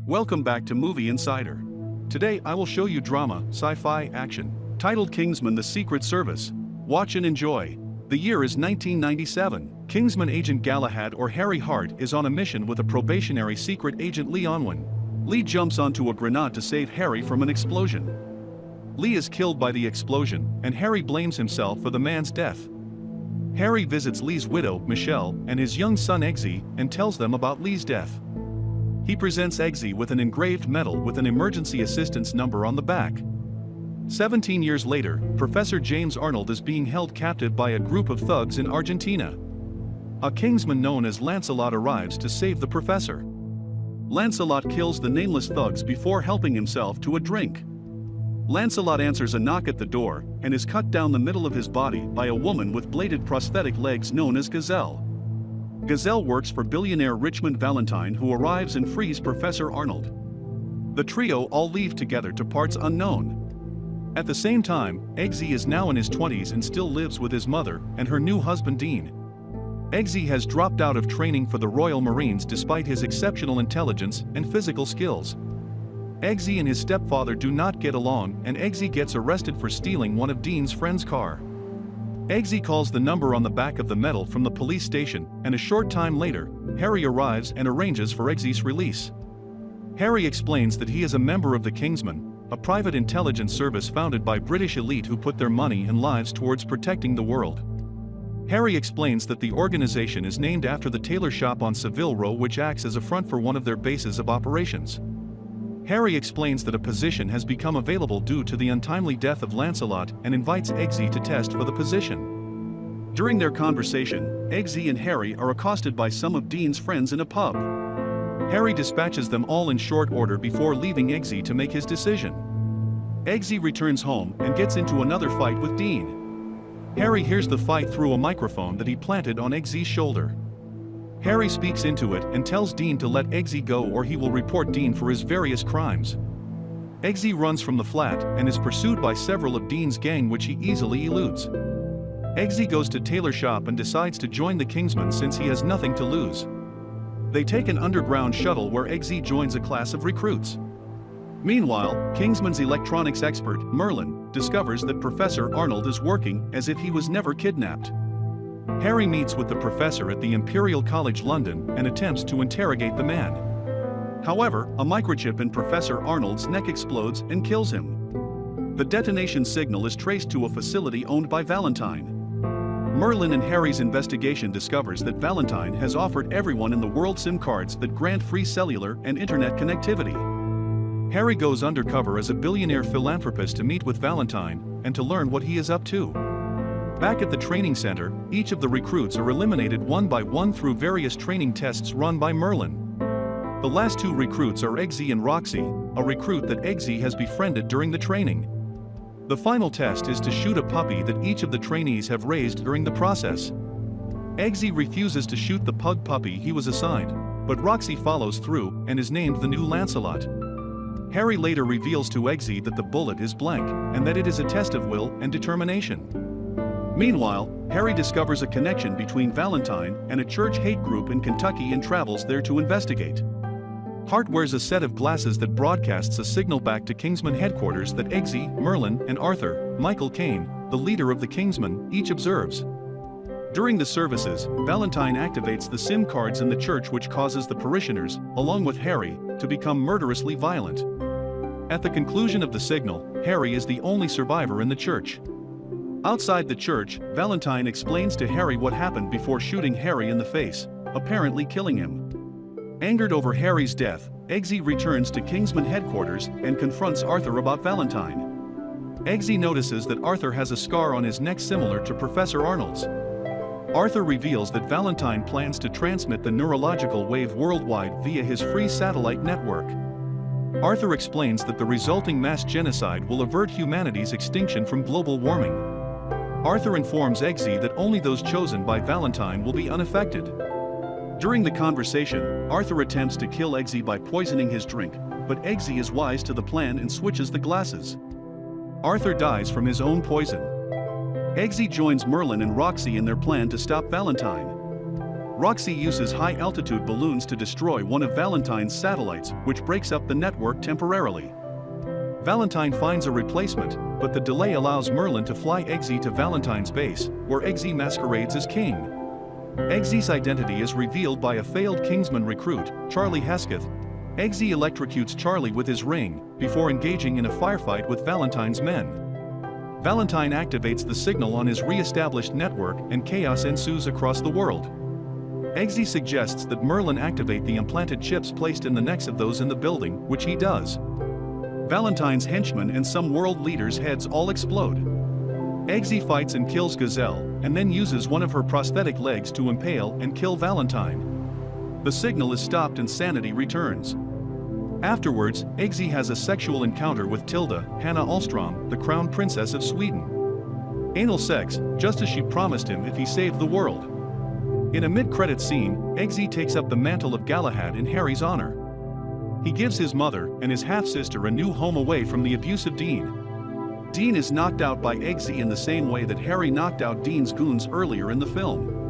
Welcome back to Movie Insider. Today I will show you drama, sci-fi, action, titled Kingsman: The Secret Service. Watch and enjoy. The year is 1997. Kingsman agent Galahad, or Harry Hart, is on a mission with a probationary secret agent Unwin. Lee jumps onto a grenade to save Harry from an explosion. Lee is killed by the explosion, and Harry blames himself for the man's death. Harry visits Lee's widow, Michelle, and his young son Eggsy, and tells them about Lee's death. He presents Eggsy with an engraved medal with an emergency assistance number on the back. 17 years later, Professor James Arnold is being held captive by a group of thugs in Argentina. A Kingsman known as Lancelot arrives to save the professor. Lancelot kills the nameless thugs before helping himself to a drink. Lancelot answers a knock at the door, and is cut down the middle of his body by a woman with bladed prosthetic legs known as Gazelle. Gazelle works for billionaire Richmond Valentine, who arrives and frees Professor Arnold. The trio all leave together to parts unknown. At the same time, Eggsy is now in his 20s and still lives with his mother and her new husband Dean. Eggsy has dropped out of training for the Royal Marines despite his exceptional intelligence and physical skills. Eggsy and his stepfather do not get along, and Eggsy gets arrested for stealing one of Dean's friend's car. Eggsy calls the number on the back of the medal from the police station, and a short time later, Harry arrives and arranges for Eggsy's release. Harry explains that he is a member of the Kingsman, a private intelligence service founded by British elite who put their money and lives towards protecting the world. Harry explains that the organization is named after the tailor shop on Savile Row, which acts as a front for one of their bases of operations. Harry explains that a position has become available due to the untimely death of Lancelot and invites Eggsy to test for the position. During their conversation, Eggsy and Harry are accosted by some of Dean's friends in a pub. Harry dispatches them all in short order before leaving Eggsy to make his decision. Eggsy returns home and gets into another fight with Dean. Harry hears the fight through a microphone that he planted on Eggsy's shoulder. Harry speaks into it and tells Dean to let Eggsy go or he will report Dean for his various crimes. Eggsy runs from the flat and is pursued by several of Dean's gang, which he easily eludes. Eggsy goes to Taylor shop and decides to join the Kingsman since he has nothing to lose. They take an underground shuttle where Eggsy joins a class of recruits. Meanwhile, Kingsman's electronics expert, Merlin, discovers that Professor Arnold is working as if he was never kidnapped. Harry meets with the professor at the Imperial College London and attempts to interrogate the man. However, a microchip in Professor Arnold's neck explodes and kills him. The detonation signal is traced to a facility owned by Valentine. Merlin and Harry's investigation discovers that Valentine has offered everyone in the world SIM cards that grant free cellular and internet connectivity. Harry goes undercover as a billionaire philanthropist to meet with Valentine and to learn what he is up to. Back at the training center, each of the recruits are eliminated one by one through various training tests run by Merlin. The last two recruits are Eggsy and Roxy, a recruit that Eggsy has befriended during the training. The final test is to shoot a puppy that each of the trainees have raised during the process. Eggsy refuses to shoot the pug puppy he was assigned, but Roxy follows through and is named the new Lancelot. Harry later reveals to Eggsy that the bullet is blank and that it is a test of will and determination. Meanwhile, Harry discovers a connection between Valentine and a church hate group in Kentucky and travels there to investigate. Hart wears a set of glasses that broadcasts a signal back to Kingsman headquarters that Eggsy, Merlin, and Arthur, Michael Caine, the leader of the Kingsman, each observes. During the services, Valentine activates the SIM cards in the church, which causes the parishioners, along with Harry, to become murderously violent. At the conclusion of the signal, Harry is the only survivor in the church. Outside the church, Valentine explains to Harry what happened before shooting Harry in the face, apparently killing him. Angered over Harry's death, Eggsy returns to Kingsman headquarters and confronts Arthur about Valentine. Eggsy notices that Arthur has a scar on his neck similar to Professor Arnold's. Arthur reveals that Valentine plans to transmit the neurological wave worldwide via his free satellite network. Arthur explains that the resulting mass genocide will avert humanity's extinction from global warming. Arthur informs Eggsy that only those chosen by Valentine will be unaffected. During the conversation, Arthur attempts to kill Eggsy by poisoning his drink, but Eggsy is wise to the plan and switches the glasses. Arthur dies from his own poison. Eggsy joins Merlin and Roxy in their plan to stop Valentine. Roxy uses high-altitude balloons to destroy one of Valentine's satellites, which breaks up the network temporarily. Valentine finds a replacement, but the delay allows Merlin to fly Eggsy to Valentine's base, where Eggsy masquerades as king. Eggsy's identity is revealed by a failed Kingsman recruit, Charlie Hesketh. Eggsy electrocutes Charlie with his ring, before engaging in a firefight with Valentine's men. Valentine activates the signal on his re-established network and chaos ensues across the world. Eggsy suggests that Merlin activate the implanted chips placed in the necks of those in the building, which he does. Valentine's henchmen and some world leaders' heads all explode. Eggsy fights and kills Gazelle, and then uses one of her prosthetic legs to impale and kill Valentine. The signal is stopped and sanity returns. Afterwards, Eggsy has a sexual encounter with Tilda, Hannah Alstrom, the crown princess of Sweden. Anal sex, just as she promised him if he saved the world. In a mid-credit scene, Eggsy takes up the mantle of Galahad in Harry's honor. He gives his mother and his half-sister a new home away from the abusive Dean. Dean is knocked out by Eggsy in the same way that Harry knocked out Dean's goons earlier in the film.